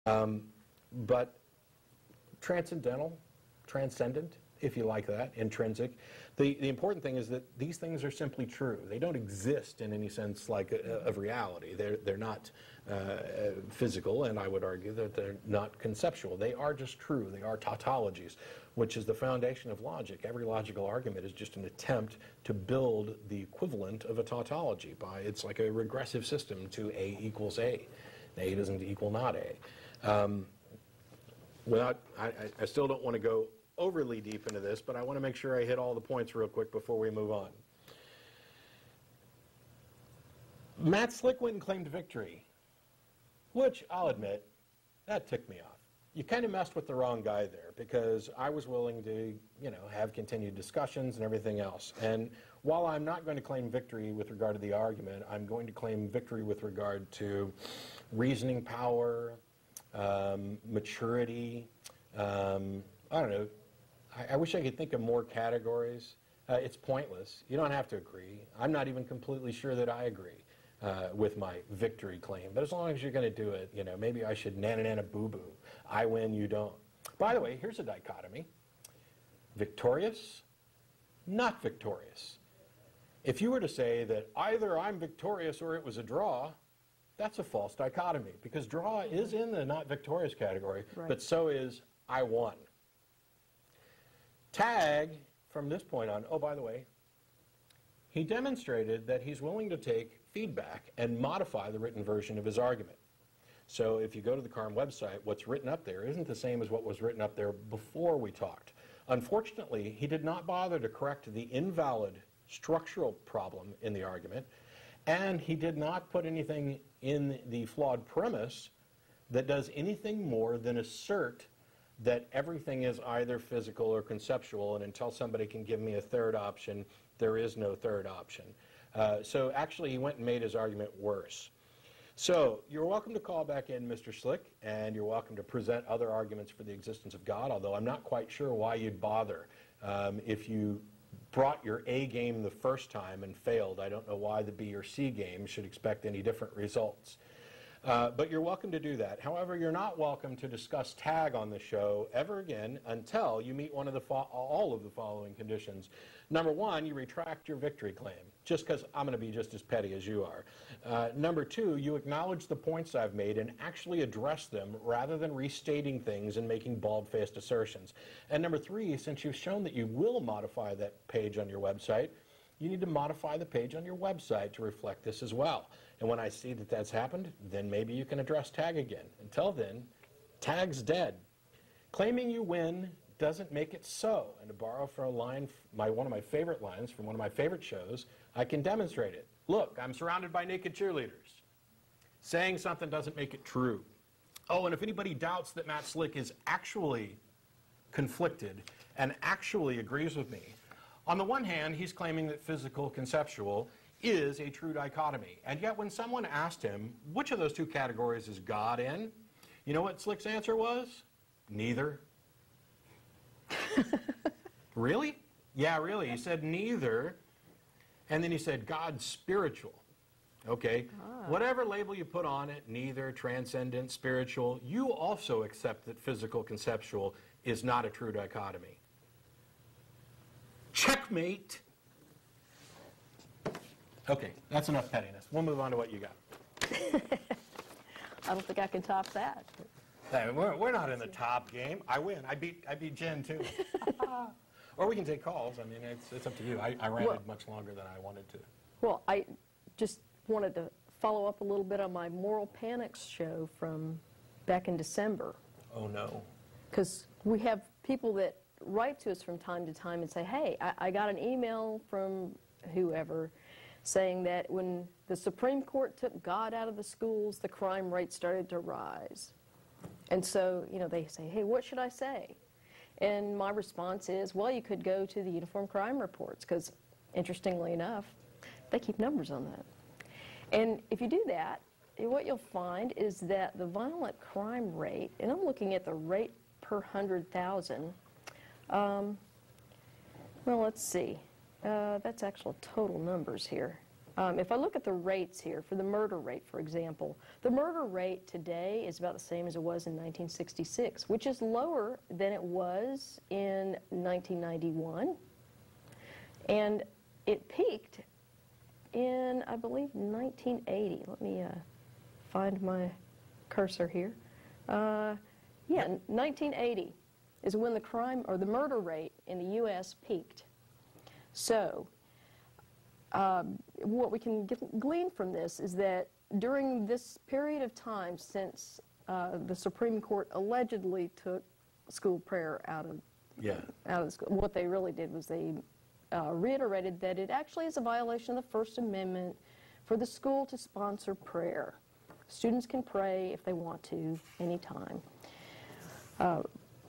But transcendent, if you like that, intrinsic. The important thing is that these things are simply true. They don't exist in any sense like of reality. They're not physical, and I would argue that they're not conceptual. They are just true. They are tautologies, which is the foundation of logic. Every logical argument is just an attempt to build the equivalent of a tautology. It's like a regressive system to A equals A. A doesn't equal not A. I still don't want to go overly deep into this, but I want to make sure I hit all the points real quick before we move on. Matt Slick went and claimed victory, which I'll admit, that ticked me off. You kind of messed with the wrong guy there, because I was willing to, have continued discussions and everything else. And while I'm not going to claim victory with regard to the argument, I'm going to claim victory with regard to reasoning power, maturity. I don't know. I wish I could think of more categories. It's pointless. You don't have to agree. I'm not even completely sure that I agree with my victory claim. But as long as you're going to do it, maybe I should nana-nana-boo-boo. I win, you don't. By the way, here's a dichotomy. Victorious, not victorious. If you were to say that either I'm victorious or it was a draw, that's a false dichotomy, because draw is in the not victorious category, right, but so is I won. Tag, from this point on, oh, by the way, he demonstrated that he's willing to take feedback and modify the written version of his argument. So if you go to the CARM website, what's written up there isn't the same as what was written up there before we talked. Unfortunately, he did not bother to correct the invalid structural problem in the argument, and he did not put anything in the flawed premise that does anything more than assert that everything is either physical or conceptual, and until somebody can give me a third option, there is no third option. So actually, he went and made his argument worse. So you're welcome to call back in, Mr. Slick, and you're welcome to present other arguments for the existence of God, although I'm not quite sure why you'd bother. If you brought your A game the first time and failed, I don't know why the B or C game should expect any different results. But you're welcome to do that. However, you're not welcome to discuss tag on the show ever again until you meet one of all of the following conditions. Number one, you retract your victory claim, just because I'm going to be just as petty as you are. Number two, you acknowledge the points I've made and actually address them rather than restating things and making bald-faced assertions. And number three, since you've shown that you will modify that page on your website, you need to modify the page on your website to reflect this as well. And when I see that that's happened, then maybe you can address tag again. Until then, tag's dead. Claiming you win doesn't make it so. And to borrow from a line, one of my favorite lines from one of my favorite shows, I can demonstrate it. Look, I'm surrounded by naked cheerleaders. Saying something doesn't make it true. Oh, and if anybody doubts that Matt Slick is actually conflicted and actually agrees with me, on the one hand, he's claiming that physical conceptual is a true dichotomy. And yet when someone asked him, which of those two categories is God in? You know what Slick's answer was? Neither. Really? Yeah, really. He said neither. And then he said God's spiritual. Okay. Whatever label you put on it, neither, transcendent, spiritual, you also accept that physical conceptual is not a true dichotomy. Checkmate. Okay, that's enough pettiness. We'll move on to what you got. I don't think I can top that. Hey, we're not in the top game. I win. I beat Jen, too. Or we can take calls. I mean, it's up to you. I ranted much longer than I wanted to. Well, I just wanted to follow up a little bit on my Moral Panics show from back in December. Oh, no. Because we have people that write to us from time to time and say, hey, I got an email from whoever saying that when the Supreme Court took God out of the schools, the crime rate started to rise. And so, they say, hey, what should I say? And my response is, well, you could go to the Uniform Crime Reports, because interestingly enough, they keep numbers on that. And if you do that, what you'll find is that the violent crime rate, and I'm looking at the rate per 100,000, well, let's see. That's actual total numbers here. If I look at the rates here, for the murder rate, for example, the murder rate today is about the same as it was in 1966, which is lower than it was in 1991. And it peaked in, I believe, 1980. Let me find my cursor here. Yeah, 1980 is when the crime or the murder rate in the U.S. peaked. So, what we can glean from this is that during this period of time since the Supreme Court allegedly took school prayer out of the school, what they really did was they reiterated that it actually is a violation of the First Amendment for the school to sponsor prayer. Students can pray if they want to, anytime.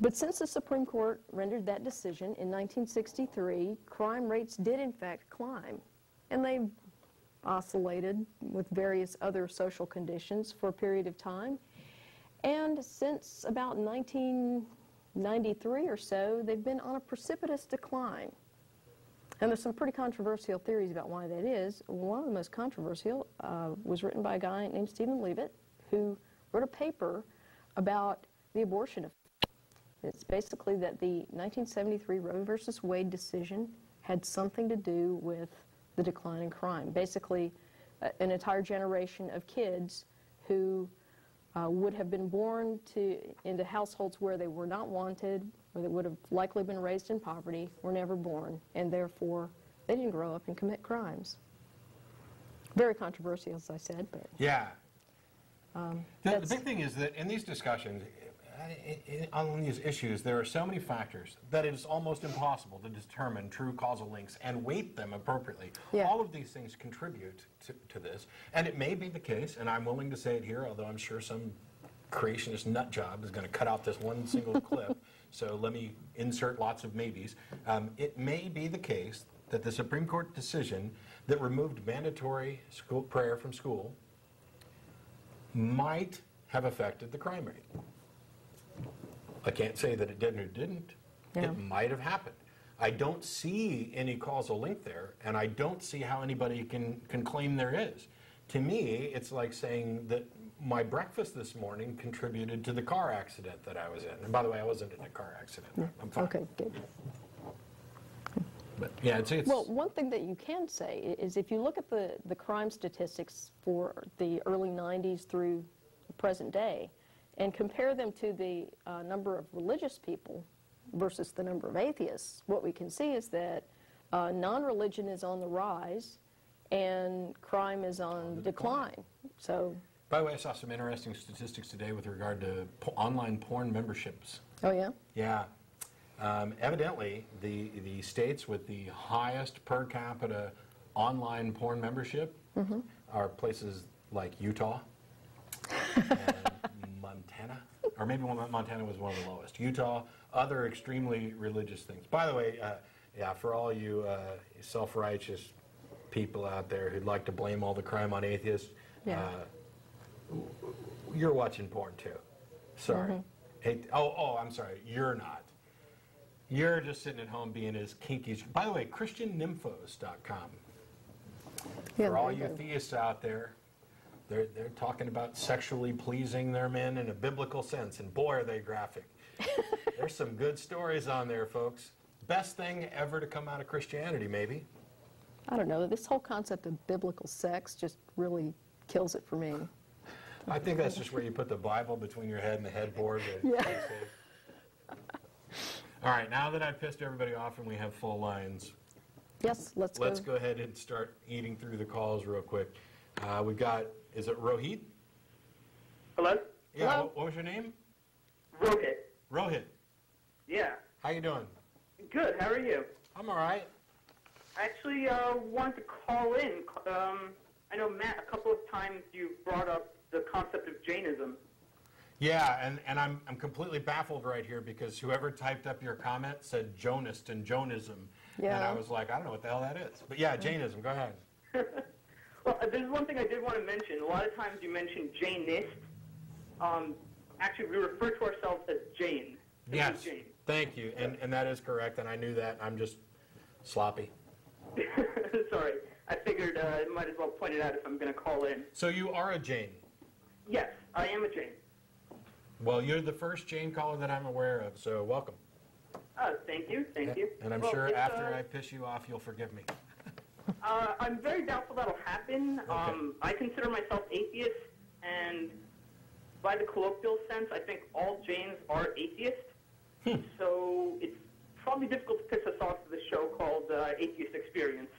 But since the Supreme Court rendered that decision in 1963, crime rates did in fact climb. And they oscillated with various other social conditions for a period of time. And since about 1993 or so, they've been on a precipitous decline. And there's some pretty controversial theories about why that is. One of the most controversial was written by a guy named Stephen Leavitt, who wrote a paper about the abortion effect. It's basically that the 1973 Roe versus Wade decision had something to do with the decline in crime. Basically, an entire generation of kids who would have been born into households where they were not wanted, or that would have likely been raised in poverty, were never born, and therefore they didn't grow up and commit crimes. Very controversial, as I said, but... Yeah. The big thing is that in these discussions, on these issues, there are so many factors that it is almost impossible to determine true causal links and weight them appropriately. Yeah. All of these things contribute to this, and it may be the case, and I'm willing to say it here, although I'm sure some creationist nut job is going to cut out this one single clip, so let me insert lots of maybes. It may be the case that the Supreme Court decision that removed mandatory school prayer from school might have affected the crime rate. I can't say that it did or didn't. Yeah. It might have happened. I don't see any causal link there, and I don't see how anybody can claim there is. To me, it's like saying that my breakfast this morning contributed to the car accident that I was in. And by the way, I wasn't in a car accident. Yeah. I'm fine. Okay, good. But yeah, it's well, one thing that you can say is if you look at the crime statistics for the early 90s through the present day, and compare them to the number of religious people versus the number of atheists, what we can see is that non-religion is on the rise and crime is on decline. So, by the way, I saw some interesting statistics today with regard to online porn memberships. Oh, yeah? Yeah. Evidently, the states with the highest per capita online porn membership are places like Utah and Montana, or maybe Montana was one of the lowest. Utah, other extremely religious things. By the way, yeah, for all you self-righteous people out there who'd like to blame all the crime on atheists, you're watching porn too. Sorry. I'm sorry, you're not. You're just sitting at home being as kinky as... By the way, ChristianNymphos.com. Yeah, for all you theists out there, they're talking about sexually pleasing their men in a biblical sense, and boy, are they graphic. There's some good stories on there, folks. Best thing ever to come out of Christianity, maybe. I don't know. This whole concept of biblical sex just really kills it for me. I think that's just where you put the Bible between your head and the headboard. Yeah. All right, now that I've pissed everybody off and we have full lines, yes, let's go ahead and start eating through the calls real quick. We've got, is it Rohit? Hello? Yeah, hello? What was your name? Rohit. Rohit. Yeah. How you doing? Good, how are you? I'm all right. I actually wanted to call in. I know, Matt, a couple of times you brought up the concept of Jainism. Yeah, and I'm completely baffled right here because whoever typed up your comment said Jonist and Jonism. Yeah. And I was like, I don't know what the hell that is. But yeah, Jainism, go ahead. Well, there's one thing I did want to mention. A lot of times you mention Jainist. Actually, we refer to ourselves as Jain. Yes, Jain. Thank you. And that is correct, and I knew that. I'm just sloppy. Sorry. I figured I might as well point it out if I'm going to call in. So you are a Jane? Yes, I am a Jane. Well, you're the first Jane caller that I'm aware of, so welcome. Thank you, thank you. And I'm Well, sure after I piss you off, you'll forgive me. I'm very doubtful that'll happen. Okay. I consider myself atheist, and by the colloquial sense, I think all Janes are atheists. So it's probably difficult to piss us off to the show called Atheist Experience.